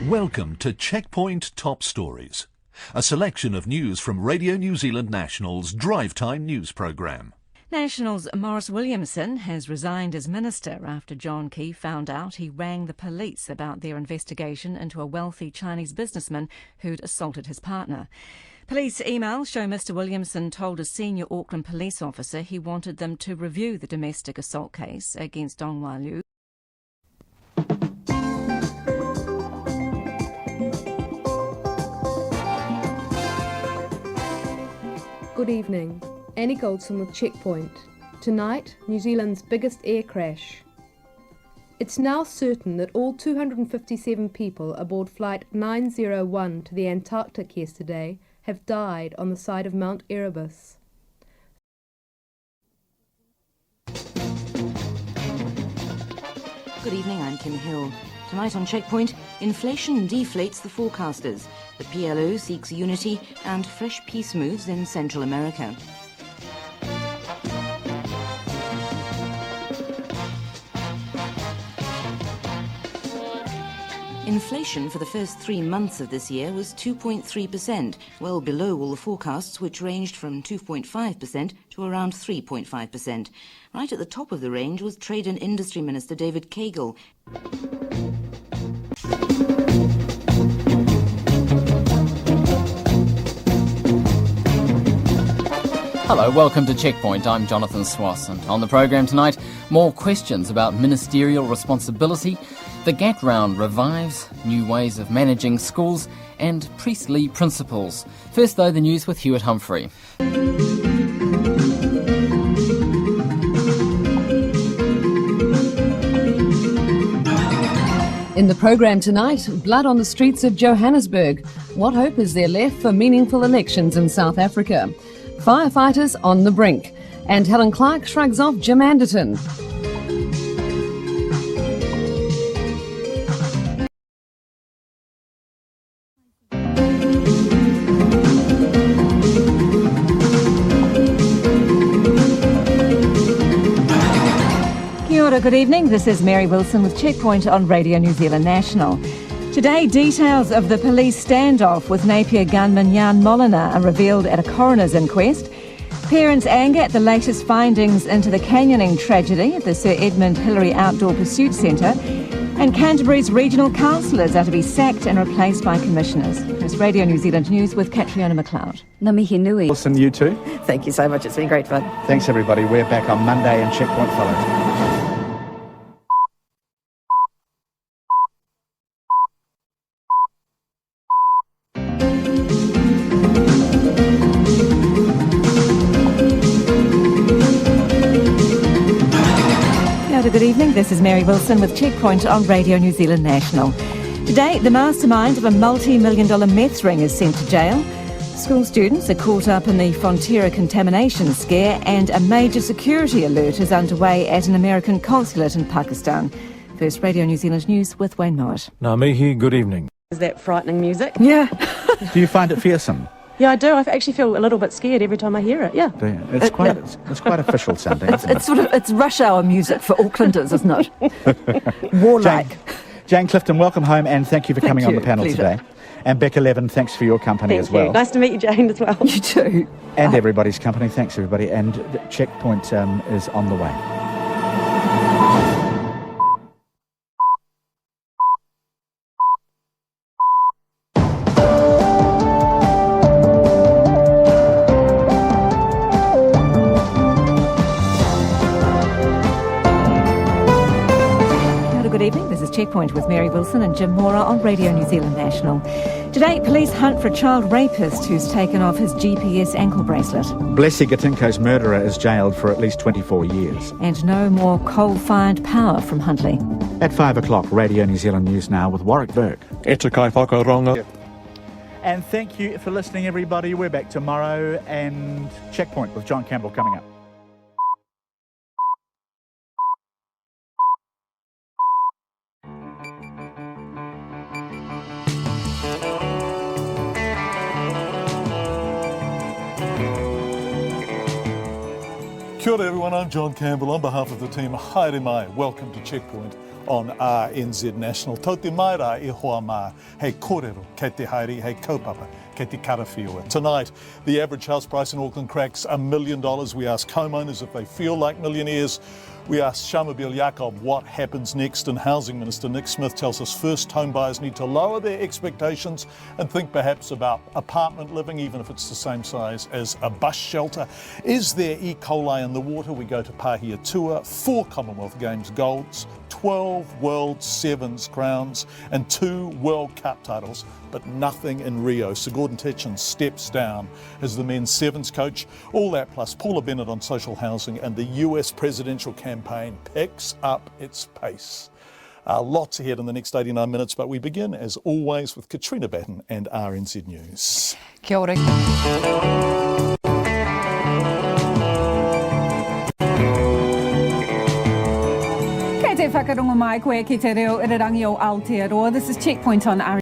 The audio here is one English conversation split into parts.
Welcome to Checkpoint Top Stories, a selection of news from Radio New Zealand National's Drive Time news programme. National's Maurice Williamson has resigned as minister after John Key found out he rang the police about their investigation into a wealthy Chinese businessman who'd assaulted his partner. Police emails show Mr Williamson told a senior Auckland police officer he wanted them to review the domestic assault case against Dong Wai Liu. Good evening. Annie Goldson with Checkpoint. Tonight, New Zealand's biggest air crash. It's now certain that all 257 people aboard Flight 901 to the Antarctic yesterday have died on the side of Mount Erebus. Good evening, I'm Kim Hill. Tonight on Checkpoint, inflation deflates the forecasters. The PLO seeks unity and fresh peace moves in Central America. Inflation for the first 3 months of this year was 2.3%, well below all the forecasts, which ranged from 2.5% to around 3.5%. Right at the top of the range was Trade and Industry Minister David Cagle. Hello, welcome to Checkpoint. I'm Jonathan Swass, and on the programme tonight, more questions about ministerial responsibility. The GAT round revives, new ways of managing schools, and priestly principles. First, though, the news with Hewitt Humphrey. In the programme tonight, blood on the streets of Johannesburg. What hope is there left for meaningful elections in South Africa? Firefighters on the brink. And Helen Clark shrugs off Jim Anderton. Kia ora, good evening. This is Mary Wilson with Checkpoint on Radio New Zealand National. Today, details of the police standoff with Napier gunman Jan Moliner are revealed at a coroner's inquest. Parents' anger at the latest findings into the canyoning tragedy at the Sir Edmund Hillary Outdoor Pursuit Centre. And Canterbury's regional councillors are to be sacked and replaced by commissioners. It's Radio New Zealand News with Catriona McLeod. Ngā nui. Wilson, you too. Thank you so much. It's been great fun. Thanks, everybody. We're back on Monday and Checkpoint follows. Good evening, this is Mary Wilson with Checkpoint on Radio New Zealand National. Today, the mastermind of a multi-million-dollar meth ring is sent to jail. School students are caught up in the Fonterra contamination scare, and a major security alert is underway at an American consulate in Pakistan. First, Radio New Zealand News with Wayne Mowat. Ngā mihi, good evening. Is that frightening music? Yeah. Do you find it fearsome? Yeah, I do. I actually feel a little bit scared every time I hear it, yeah. Do you? It's quite official sounding, isn't it? It's rush hour music for Aucklanders, isn't it? Warlike. Jane Clifton, welcome home, and thank you for coming on the panel today. And Becca Levin, thanks for your company as well. Nice to meet you, Jane, as well. You too. And everybody's company. Thanks, everybody. And Checkpoint is on the way. Checkpoint with Mary Wilson and Jim Mora on Radio New Zealand National. Today, police hunt for a child rapist who's taken off his GPS ankle bracelet. Blessy Gatinko's murderer is jailed for at least 24 years. And no more coal-fired power from Huntly. At 5 o'clock, Radio New Zealand News Now with Warwick Burke. E te kai whakaronga. And thank you for listening, everybody. We're back tomorrow, and Checkpoint with John Campbell coming up. Kia ora everyone, I'm John Campbell. On behalf of the team, haere mai, welcome to Checkpoint on RNZ National. Tau te mai rā e hoa mā, hei kōrero, kei te haere, hei kaupapa, kei te karawhiua. Tonight, the average house price in Auckland cracks $1 million. We ask homeowners if they feel like millionaires. We asked Shamabeel Yaqub what happens next, and Housing Minister Nick Smith tells us first home buyers need to lower their expectations and think perhaps about apartment living, even if it's the same size as a bus shelter. Is there E. coli in the water? We go to Pahia Tour, 4 Commonwealth Games golds, 12 World Sevens crowns and 2 World Cup titles, but nothing in Rio. Sir Gordon Tetchin steps down as the men's sevens coach. All that plus Paula Bennett on social housing, and the US presidential campaign picks up its pace. Lots ahead in the next 89 minutes, but we begin, as always, with Katrina Batten and RNZ News. Kia ora. Kei te whakarongo mai koe ki te reo irirangi o Aotearoa. This is Checkpoint on RNZ.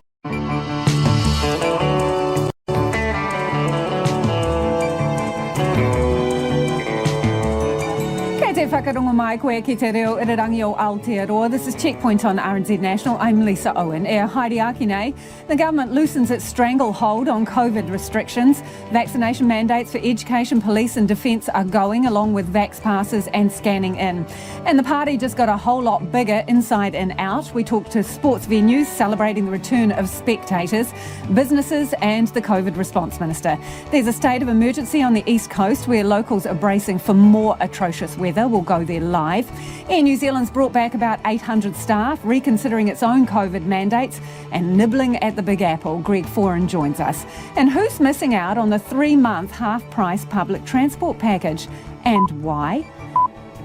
Whakarongo mai koe ki te reo irirangi o Aotearoa. This is Checkpoint on RNZ National. I'm Lisa Owen. E haere ake nei. The government loosens its stranglehold on COVID restrictions. Vaccination mandates for education, police and defence are going, along with vax passes and scanning in. And the party just got a whole lot bigger inside and out. We talked to sports venues celebrating the return of spectators, businesses and the COVID response minister. There's a state of emergency on the East Coast where locals are bracing for more atrocious weather. We'll go there live. Air New Zealand's brought back about 800 staff, reconsidering its own COVID mandates and nibbling at the Big Apple. Greg Foran joins us. And who's missing out on the 3-month half-price public transport package, and why?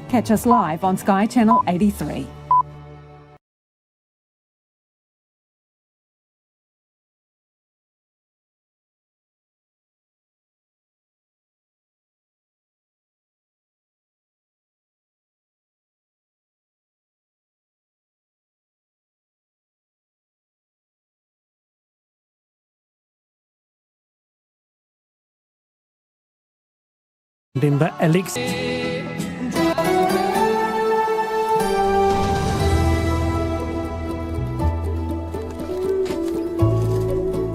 Catch us live on Sky Channel 83. Denver, Alex.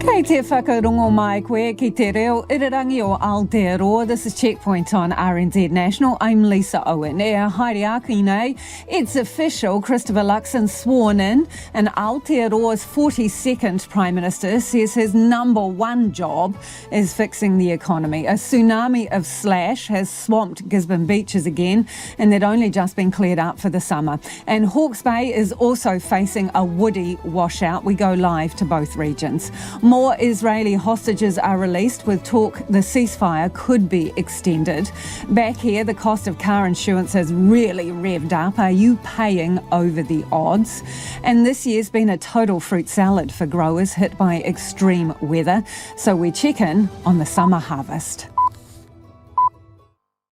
Kei te whakarongo mai koe ki te reo irirangi o Aotearoa. This is Checkpoint on RNZ National. I'm Lisa Owen. E haere ake nei. It's official. Christopher Luxon sworn in, and Aotearoa's 42nd Prime Minister says his number one job is fixing the economy. A tsunami of slash has swamped Gisborne beaches again, and they'd only just been cleared up for the summer. And Hawke's Bay is also facing a woody washout. We go live to both regions. More Israeli hostages are released, with talk the ceasefire could be extended. Back here, the cost of car insurance has really revved up. Are you paying over the odds? And this year's been a total fruit salad for growers hit by extreme weather. So we check in on the summer harvest.